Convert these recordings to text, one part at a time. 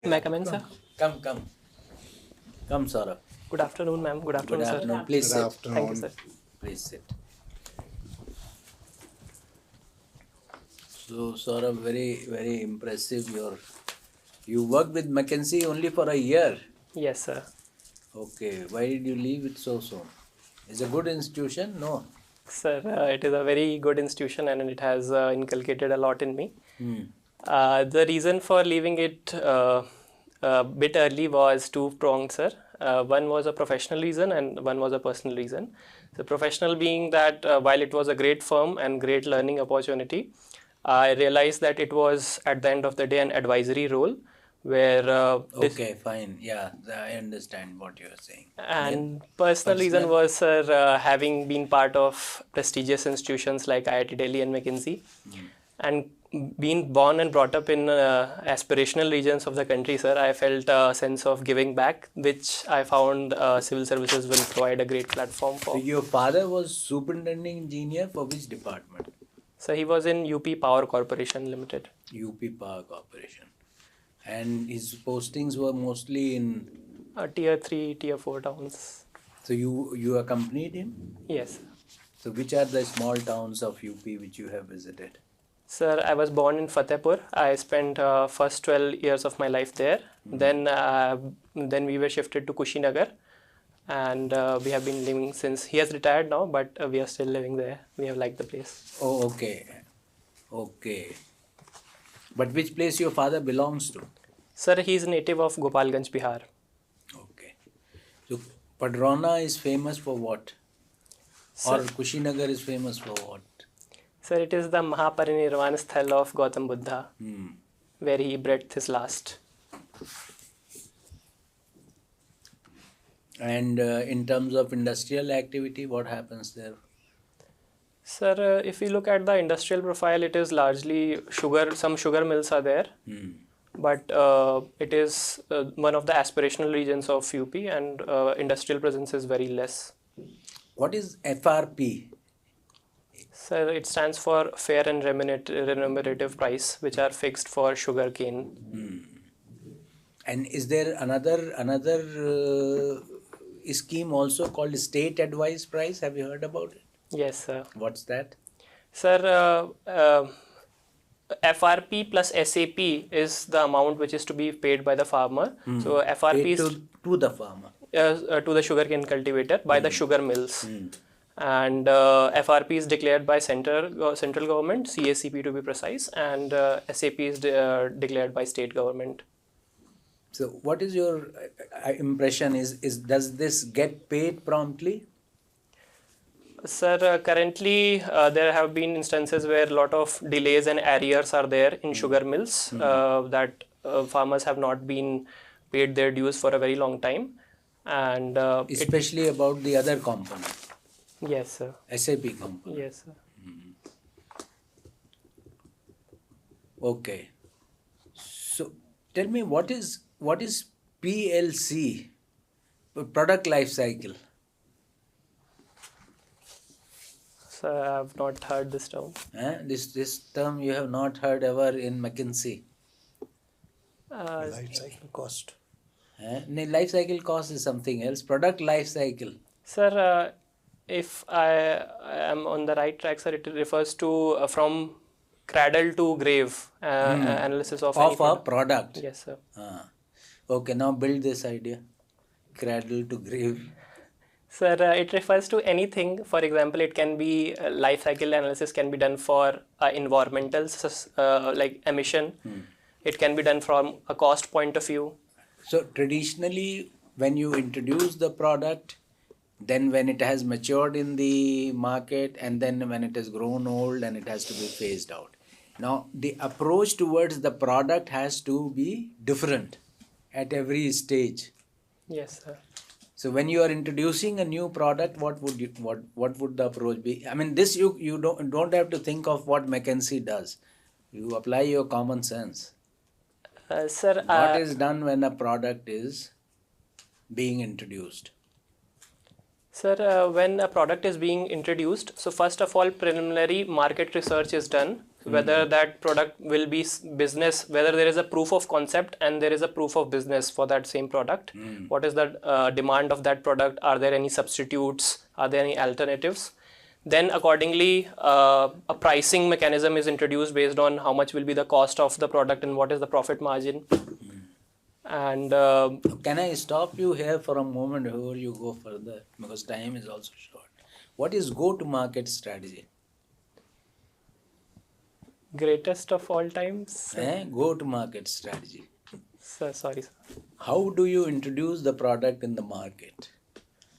May I come in, sir? Come, Saurabh. Good afternoon, ma'am. Good afternoon, Good afternoon. Please sit. Thank you, sir. Please sit. So, Saurabh, very impressive. You worked with McKinsey only for a year. Yes, sir. Okay. Why did you leave it so soon? It's a good institution? No. Sir, it is a very good institution and it has inculcated a lot in me. The reason for leaving it a bit early was two-pronged, sir. One was a professional reason and one was a personal reason. The professional being that while it was a great firm and great learning opportunity, I realized that it was at the end of the day an advisory role where Okay, fine. Yeah, I understand what you're saying. and personal reason was, sir, having been part of prestigious institutions like IIT Delhi and McKinsey, and being born and brought up in aspirational regions of the country, sir, I felt a sense of giving back, which I found civil services will provide a great platform for. So, your father was superintending engineer for which department? So he was in UP Power Corporation Limited. UP Power Corporation. And his postings were mostly in... Tier 3, Tier 4 towns. So you accompanied him? Yes. So which are the small towns of UP which you have visited? Sir, I was born in Fatehpur. I spent first 12 years of my life there. Then we were shifted to Kushinagar. And we have been living since. He has retired now, but we are still living there. We have liked the place. Oh, okay. Okay. But which place your father belongs to? Sir, he is native of Gopalganj, Bihar. Okay. So Padrona is famous for what? Sir, Or Kushinagar is famous for what? Sir, it is the Mahaparinirvana Sthal of Gautam Buddha, where he breathed his last. And in terms of industrial activity, what happens there? Sir, if we look at the industrial profile, it is largely sugar. Some sugar mills are there, but it is one of the aspirational regions of UP, and industrial presence is very less. What is FRP? Sir, it stands for fair and remunerative price, which are fixed for sugar cane. And is there another scheme also called state advice price? Have you heard about it? Yes, sir. What's that? Sir, FRP plus SAP is the amount which is to be paid by the farmer. So FRP Paid is to the farmer. to the sugarcane cultivator by the sugar mills. And FRP is declared by central government, CSEP to be precise, and SAP is declared by state government. So what is your impression? Does this get paid promptly? Sir, currently there have been instances where a lot of delays and arrears are there in sugar mills that farmers have not been paid their dues for a very long time. And Especially about the other component, yes, sir. SAP component. Yes, sir. Okay. So tell me, what is PLC, product life cycle? Sir, I have not heard this term. This term you have not heard ever in McKinsey. Life cycle cost. Life cycle cost is something else. Product life cycle. Sir, if I am on the right track, sir, it refers to from cradle to grave analysis of any A product. Yes, sir. Okay, now build this idea. Cradle to grave. Sir, it refers to anything. For example, it can be life cycle analysis can be done for environmental like emission. It can be done from a cost point of view. So traditionally, when you introduce the product, then when it has matured in the market, and then when it has grown old and it has to be phased out. Now, the approach towards the product has to be different at every stage. Yes, sir. So when you are introducing a new product, what would the approach be? I mean, this you don't have to think of what McKinsey does. You apply your common sense. Sir, What is done when a product is being introduced? Sir, when a product is being introduced, so first of all, preliminary market research is done whether that product will be business, whether there is a proof of concept and there is a proof of business for that same product. What is the demand of that product? Are there any substitutes? Are there any alternatives? Then accordingly, a pricing mechanism is introduced based on how much will be the cost of the product and what is the profit margin. And can I stop you here for a moment before you go further, because time is also short. What is go-to-market strategy? Greatest of all times. Go-to-market strategy. Sir, sorry, sir. How do you introduce the product in the market?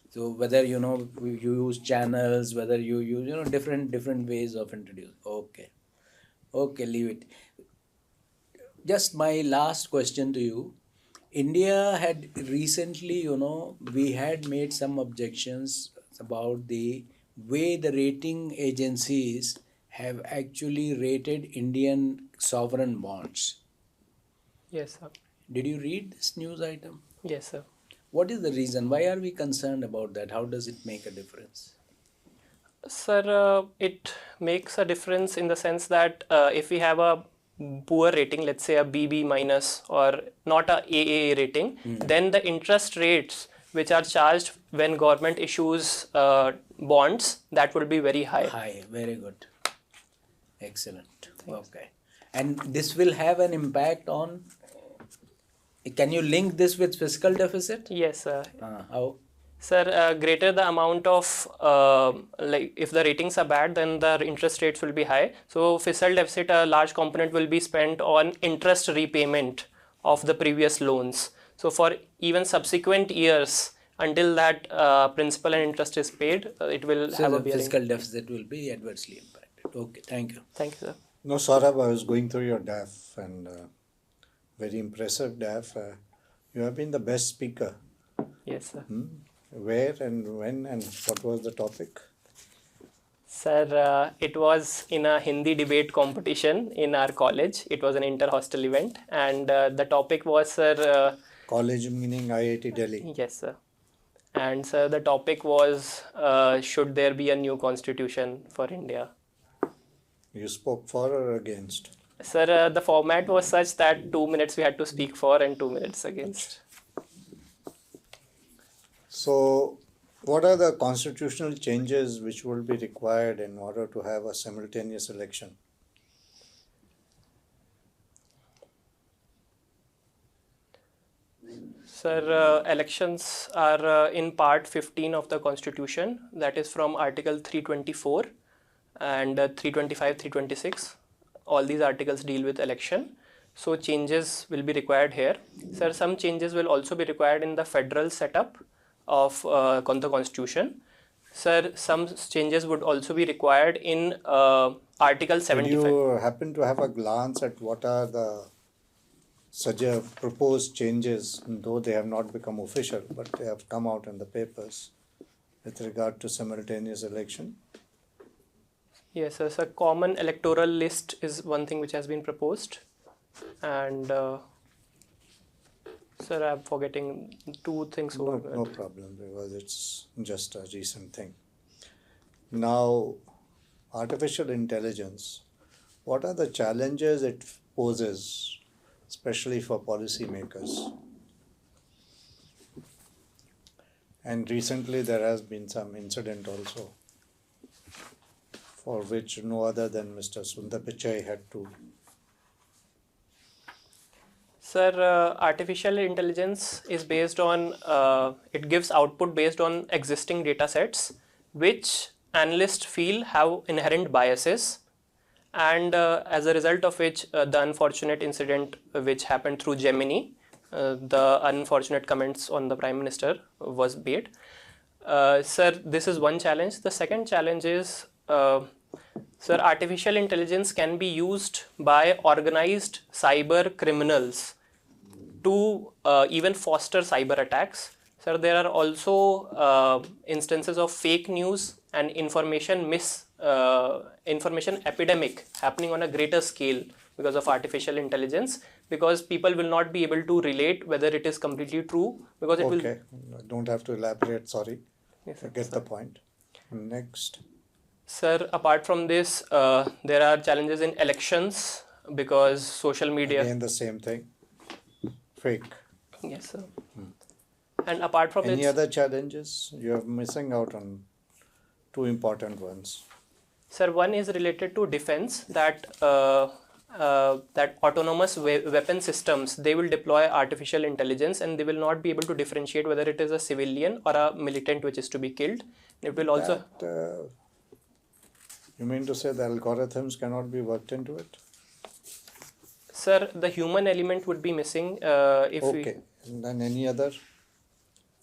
So whether you use channels, whether you use different ways of introducing. Okay, leave it. Just my last question to you. India had recently, we had made some objections about the way the rating agencies have actually rated Indian sovereign bonds. Yes, sir. Did you read this news item? Yes, sir. What is the reason? Why are we concerned about that? How does it make a difference? Sir, it makes a difference in the sense that if we have a poor rating, let's say a BB minus or not a AAA rating, then the interest rates which are charged when government issues bonds, that would be very high. High, very good. Excellent. Okay. And this will have an impact on, can you link this with fiscal deficit? Yes, sir. How? Sir, greater the amount of, like if the ratings are bad, then the interest rates will be high. So fiscal deficit, a large component will be spent on interest repayment of the previous loans. So for even subsequent years, until that principal and interest is paid, it will have a bearing. Fiscal deficit will be adversely impacted. Okay, thank you. Thank you, sir. No, Saurabh, I was going through your DAF and very impressive DAF. You have been the best speaker. Yes, sir. Where and when and what was the topic? Sir, it was in a Hindi debate competition in our college. It was an inter-hostel event, and the topic was, sir... College meaning IIT Delhi. Yes, sir. And sir, the topic was, should there be a new constitution for India? You spoke for or against? Sir, the format was such that 2 minutes we had to speak for and 2 minutes against. So, what are the constitutional changes which will be required in order to have a simultaneous election? Sir, elections are in part 15 of the constitution, that is from article 324 and 325, 326. All these articles deal with election. So changes will be required here. Sir, some changes will also be required in the federal setup of the constitution. Sir, some changes would also be required in article 75. Did you happen to have a glance at what are the proposed changes, though they have not become official, but they have come out in the papers with regard to simultaneous election? Yes, sir. So common electoral list is one thing which has been proposed. And sir, I'm forgetting two things. No problem, because it's just a recent thing. Now, artificial intelligence, what are the challenges it poses, especially for policymakers? And recently there has been some incident also, for which no other than Mr. Sundar Pichai had to. Sir, artificial intelligence is based on, it gives output based on existing data sets, which analysts feel have inherent biases. And as a result of which, the unfortunate incident which happened through Gemini, the unfortunate comments on the Prime Minister was made. Sir, this is one challenge. The second challenge is, sir, artificial intelligence can be used by organized cyber criminals to even foster cyber attacks. Sir, there are also instances of fake news and information epidemic happening on a greater scale because of artificial intelligence, because people will not be able to relate whether it is completely true, because it will... Okay, don't have to elaborate, sorry. Yes, I get the point. Next. Sir, apart from this, there are challenges in elections because social media. Again, the same thing. Fake. Yes, sir. And apart from Any this, other challenges? You're missing out on two important ones. sir, one is related to defense, that that autonomous weapon systems, they will deploy artificial intelligence and they will not be able to differentiate whether it is a civilian or a militant which is to be killed. It will also. You mean to say the algorithms cannot be worked into it? Sir, the human element would be missing if we. Okay. And then any other?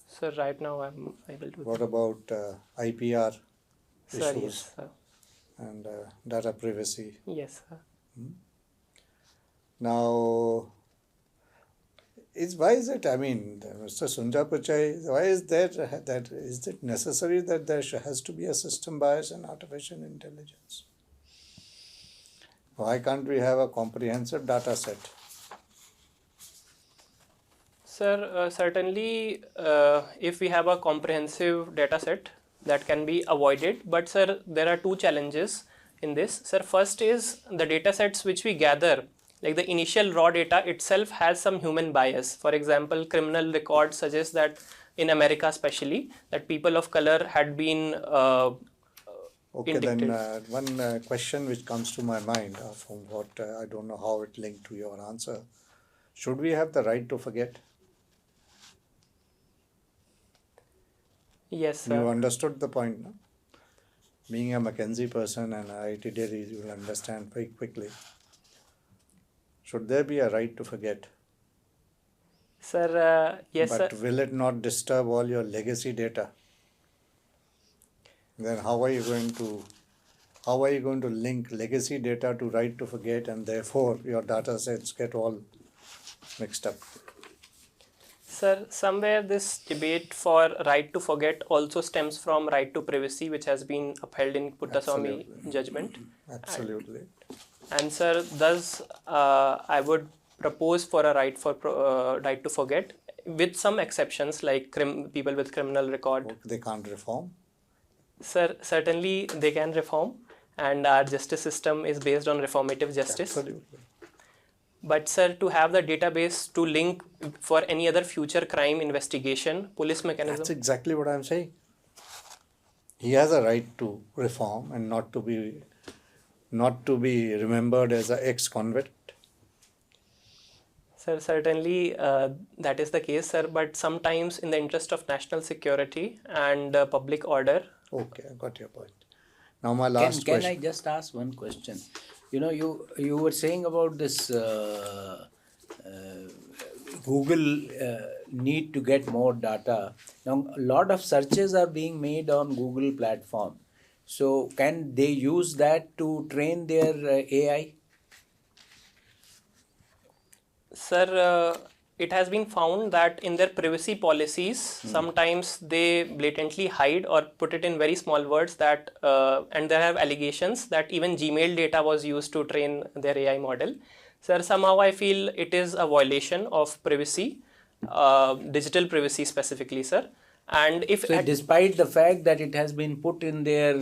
Sir, right now I'm able to. What about IPR Sir, issues yes, sir. and data privacy? Yes, sir. Now, why is it? I mean, Mr. Sunjapachai, why is that? Is it necessary that there has to be a system bias in artificial intelligence? Why can't we have a comprehensive data set? Sir, certainly if we have a comprehensive data set, that can be avoided. But sir, there are two challenges in this. Sir, first is the data sets which we gather, like the initial raw data itself has some human bias. For example, criminal records suggest that in America especially, that people of color had been Okay, indicted. then one question which comes to my mind from what I don't know how it linked to your answer. Should we have the right to forget? Yes, sir. You understood the point, no? Being a McKinsey person and IIT Delhi, you will understand very quickly. Should there be a right to forget? Sir, yes, But sir. will it not disturb all your legacy data? Then how are you going to link legacy data to right to forget, and therefore your data sets get all mixed up? Sir, somewhere this debate for right to forget also stems from right to privacy, which has been upheld in Puttaswamy Absolutely. judgment. Absolutely. And sir, thus I would propose for a right to forget, with some exceptions like people with criminal record. They can't reform. Sir, certainly they can reform, and our justice system is based on reformative justice. Absolutely. But sir, to have the database to link for any other future crime investigation, police mechanism. That's exactly what I'm saying. He has a right to reform and not to be remembered as an ex-convict. Sir, certainly that is the case, sir. But sometimes, in the interest of national security and public order. Okay, I got your point. Now my last Can question. I just ask one question? You know, you were saying about this Google need to get more data. Now, a lot of searches are being made on Google platform. So, can they use that to train their AI? Sir, it has been found that in their privacy policies, sometimes they blatantly hide or put it in very small words that, and there have allegations that even Gmail data was used to train their AI model. Sir, somehow I feel it is a violation of privacy, digital privacy specifically, sir. And if so, despite the fact that it has been put in their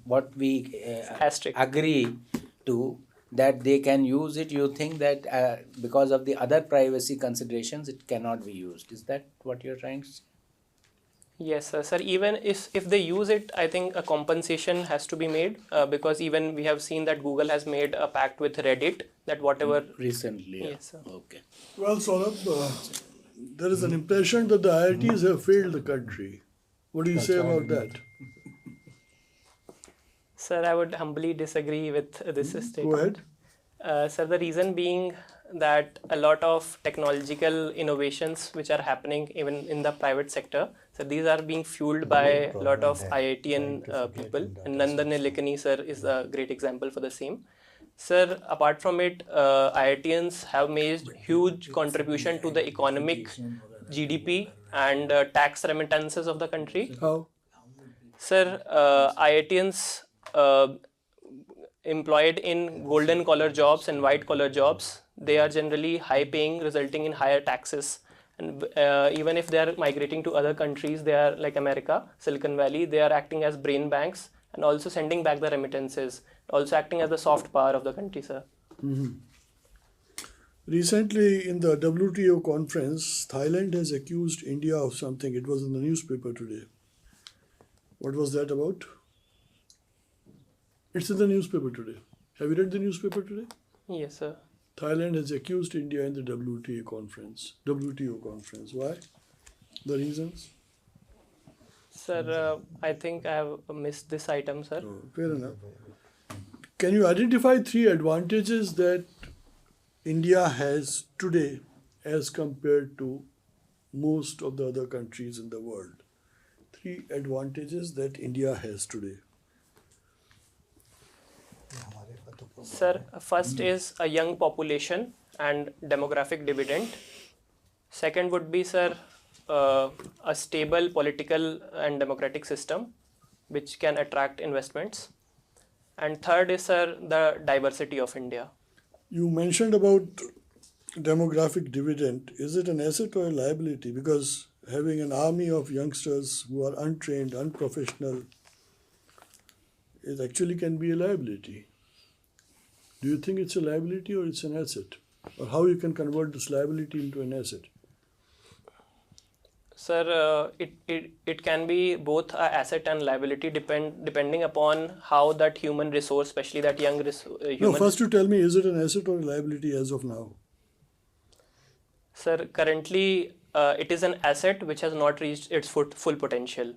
what we asterisk. agree to, that they can use it, you think that because of the other privacy considerations, it cannot be used. Is that what you're trying to say? Yes, sir. Even if they use it, I think a compensation has to be made because even we have seen that Google has made a pact with Reddit that whatever. Recently. Yeah. Yes, sir. Okay. Well, Saurabh, there is an impression that the IITs have failed the country. What do you say about that? Sir, I would humbly disagree with this statement. Go ahead. Sir, the reason being that a lot of technological innovations which are happening even in the private sector, so these are being fueled by a lot of IITian people, and Nandan Nilekani sir is a great example for the same. Sir, apart from it, IITians have made huge contribution to the economic GDP and tax remittances of the country. How? Sir, IITians employed in golden collar jobs and white collar jobs, they are generally high paying, resulting in higher taxes. And even if they are migrating to other countries, they are like America, Silicon Valley, they are acting as brain banks and also sending back the remittances, also acting as the soft power of the country, sir. Recently, in the WTO conference, Thailand has accused India of something. It was in the newspaper today. What was that about? It's in the newspaper today. Have you read the newspaper today? Yes, sir. Thailand has accused India in the WTO conference. Why? The reasons? Sir, I think I have missed this item, sir. Oh, fair enough. Can you identify 3 advantages that India has today as compared to most of the other countries in the world? 3 advantages that India has today. Sir, first is a young population and demographic dividend. Second would be, sir, a stable political and democratic system which can attract investments. And third is, sir, the diversity of India. You mentioned about demographic dividend. Is it an asset or a liability? Because having an army of youngsters who are untrained, unprofessional, it actually can be a liability. Do you think it's a liability or it's an asset? Or how you can convert this liability into an asset? Sir, it can be both an asset and liability depending upon how that human resource, especially that young human... No, first you tell me, is it an asset or a liability as of now? Sir, currently it is an asset which has not reached its full potential.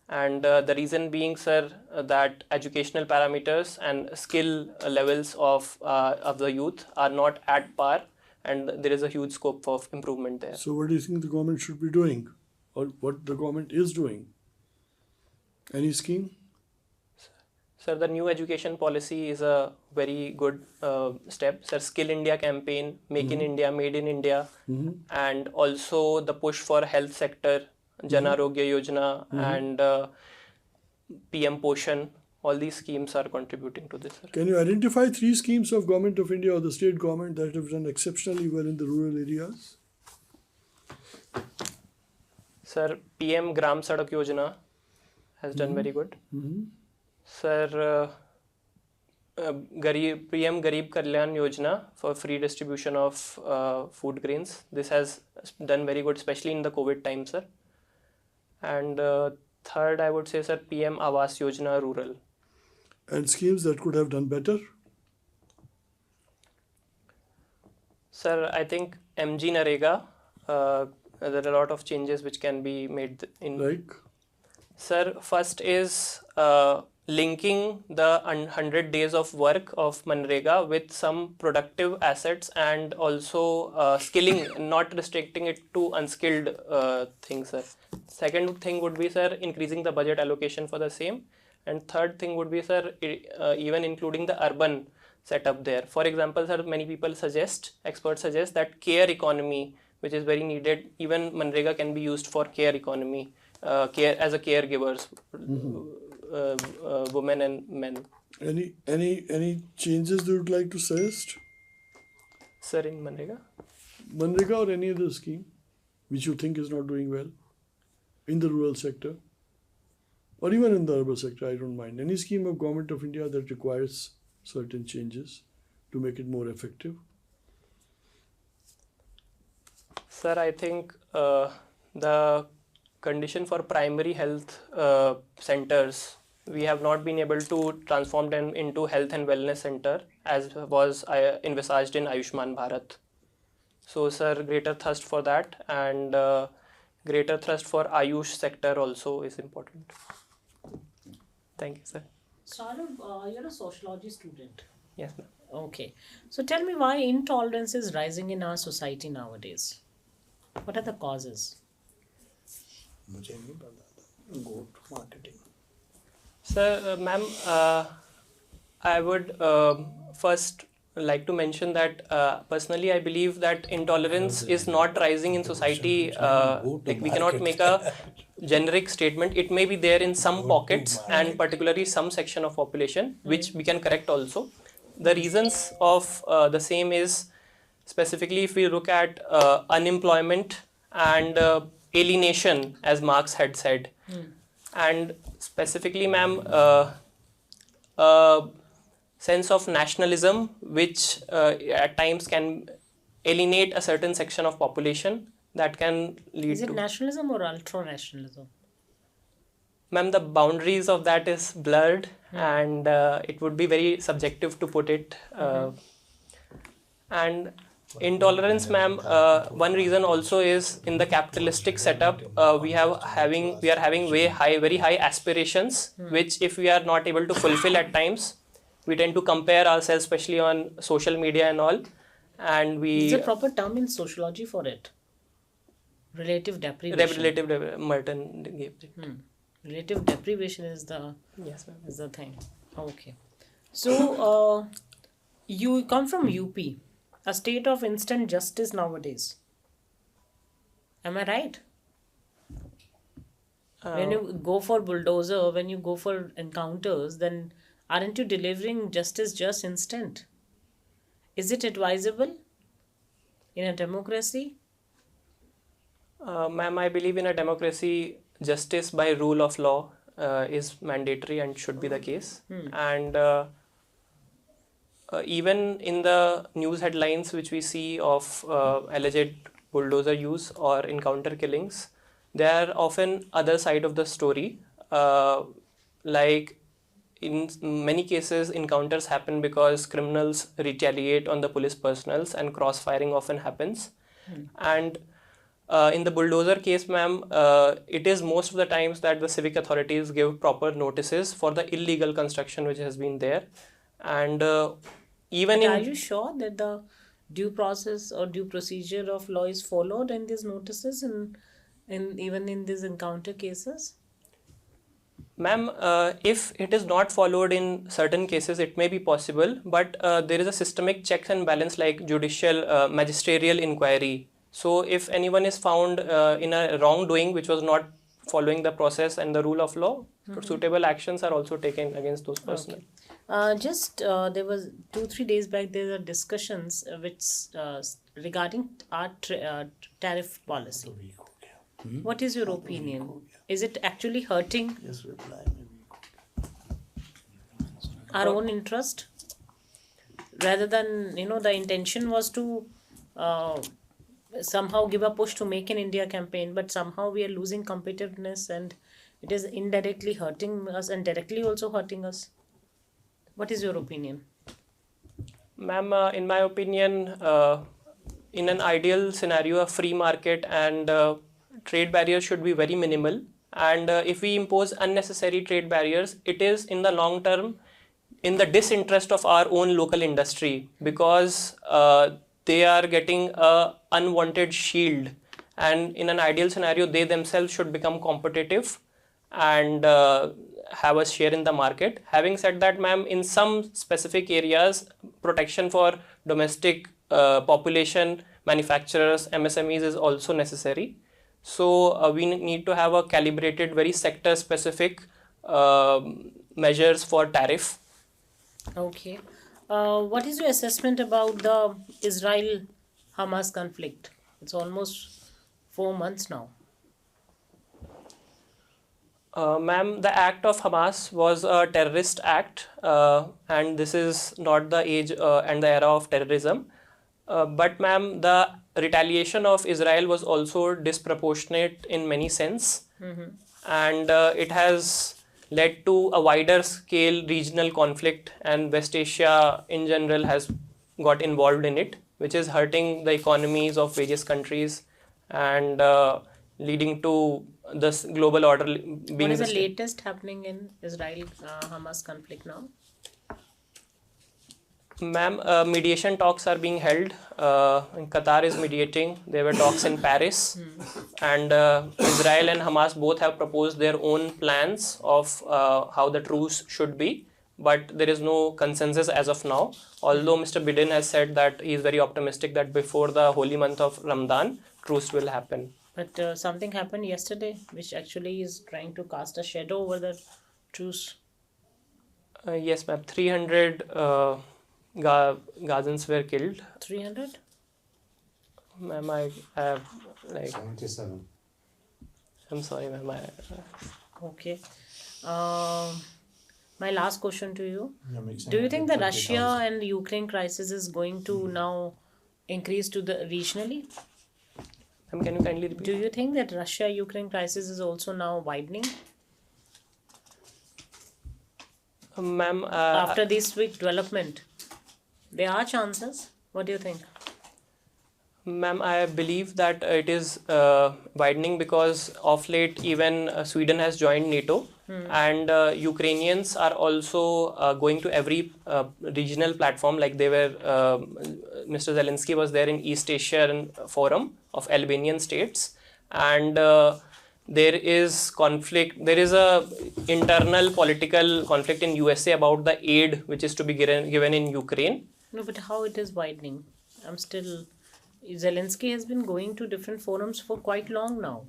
And the reason being, sir, that educational parameters and skill levels of the youth are not at par, and there is a huge scope for improvement there. So what do you think the government should be doing, or what the government is doing? Any scheme? Sir, the new education policy is a very good step. Sir, Skill India campaign, Make in India, Made in India, and also the push for health sector, Jan Arogya Yojana and PM Poshan. All these schemes are contributing to this, sir. Can you identify 3 schemes of Government of India or the state government that have done exceptionally well in the rural areas? Sir, PM Gram Sadak Yojana has done very good. Sir, PM Garib Kalyan Yojana for free distribution of food grains. This has done very good, especially in the COVID time, sir. And third, I would say, sir, PM Awas Yojana Rural. And schemes that could have done better? Sir, I think MG Narega, there are a lot of changes which can be made in. Like? Sir, first is linking the 100 days of work of Manrega with some productive assets and also skilling, not restricting it to unskilled things, sir. Second thing would be, sir, increasing the budget allocation for the same. And third thing would be, sir, even including the urban setup there. For example, sir, many people suggest, experts suggest that care economy, which is very needed, even Manrega can be used for care economy, care as a caregivers, women and men. Any changes you would like to suggest? Sir, in Manrega? Manrega or any other scheme which you think is not doing well in the rural sector? Or even in the urban sector, I don't mind. Any scheme of Government of India that requires certain changes to make it more effective? Sir, I think the condition for primary health centers, we have not been able to transform them into health and wellness center as was envisaged in Ayushman Bharat. So, sir, greater thrust for that, and greater thrust for Ayush sector also is important. Thank you, sir. Saurabh, you're a sociology student. Yes, ma'am. Okay. So tell me why intolerance is rising in our society nowadays. What are the causes? मुझे नहीं पता था. Go to marketing. Sir, ma'am, I would first like to mention that personally I believe that intolerance is not rising in society. Like we cannot make a generic statement. It may be there in some pockets and particularly some section of population, which we can correct also. The reasons of the same is specifically if we look at unemployment and alienation, as Marx had said. and specifically, ma'am, a sense of nationalism which at times can alienate a certain section of population that can lead Is it to. nationalism or ultra-nationalism? Ma'am, the boundaries of that is blurred, and it would be very subjective to put it. And intolerance, ma'am, one reason also is in the capitalistic setup, we are having very high aspirations, which if we are not able to fulfill at times, we tend to compare ourselves, especially on social media and all, and we There's a proper term in sociology for it. Relative deprivation. Merton gave it. Relative deprivation is the Yes, ma'am. is the thing. Okay. So you come from UP, a state of instant justice nowadays. Am I right? When you go for bulldozer, when you go for encounters, then aren't you delivering justice just instant? Is it advisable in a democracy? Ma'am, I believe in a democracy, justice by rule of law is mandatory and should be the case. And even in the news headlines which we see of alleged bulldozer use or encounter killings, there are often other side of the story. Like in many cases, encounters happen because criminals retaliate on the police personnel and cross-firing often happens. And in the bulldozer case, ma'am, it is most of the times that the civic authorities give proper notices for the illegal construction which has been there. And even Are in you sure that the due process or due procedure of law is followed in these notices and even in these encounter cases? Ma'am, if it is not followed in certain cases, it may be possible, but there is a systemic checks and balance like judicial magisterial inquiry. So if anyone is found in a wrongdoing which was not following the process and the rule of law, suitable actions are also taken against those persons. There was 2-3 days back there were discussions which regarding our tariff policy. What is your opinion? Is it actually hurting our own interest? Rather than, the intention was to somehow give a push to Make in India campaign, but somehow we are losing competitiveness and it is indirectly hurting us and directly also hurting us. What is your opinion? Ma'am, in my opinion, in an ideal scenario, a free market and trade barriers should be very minimal. And if we impose unnecessary trade barriers, it is in the long term in the disinterest of our own local industry, because they are getting a unwanted shield. And in an ideal scenario, they themselves should become competitive and have a share in the market. Having said that, ma'am, in some specific areas, protection for domestic population, manufacturers, MSMEs is also necessary. So we need to have a calibrated, very sector-specific measures for tariff. Okay. What is your assessment about the Israel-Hamas conflict? It's almost 4 months now. Ma'am, the act of Hamas was a terrorist act, and this is not the age and the era of terrorism. But ma'am, the retaliation of Israel was also disproportionate in many sense, and it has led to a wider scale regional conflict, and West Asia in general has got involved in it, which is hurting the economies of various countries and leading to this global order being. What is the latest happening in Israel-Hamas conflict now? Ma'am, mediation talks are being held. Qatar is mediating. There were talks in Paris, and Israel and Hamas both have proposed their own plans of how the truce should be, but there is no consensus as of now. Although Mr. Biden has said that he is very optimistic that before the holy month of Ramadan, truce will happen. But something happened yesterday which actually is trying to cast a shadow over the truce. Yes, ma'am. 300 Gazans were killed. 300? Ma'am, I have 77. I'm sorry, ma'am. Okay. My last question to you. Do you think the Russia and Ukraine crisis is going to now increase to the regionally? Can you kindly repeat? Do you think that Russia-Ukraine crisis is also now widening Ma'am, after this week development? There are chances. What do you think? Ma'am, I believe that it is widening because of late even Sweden has joined NATO, and Ukrainians are also going to every regional platform. Like they were, Mr. Zelensky was there in East Asian Forum of Albanian states, and there is conflict. There is a internal political conflict in USA about the aid which is to be given in Ukraine. No, but how it is widening? I'm still. Zelensky has been going to different forums for quite long now.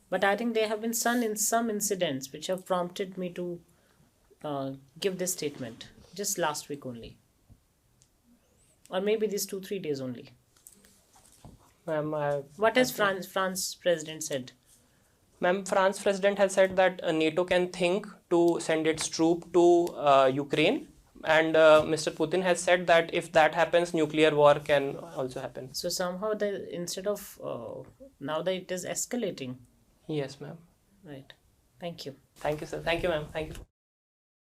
But I think there have been some incidents which have prompted me to give this statement. Just last week only. Or maybe these 2-3 days only. Ma'am, What has France president said? Ma'am, France president has said that NATO can think to send its troop to Ukraine. And Mr. Putin has said that if that happens, nuclear war can also happen. So somehow instead of now that it is escalating. Yes, ma'am. Right. Thank you. Thank you, sir. Thank you, ma'am. Thank you.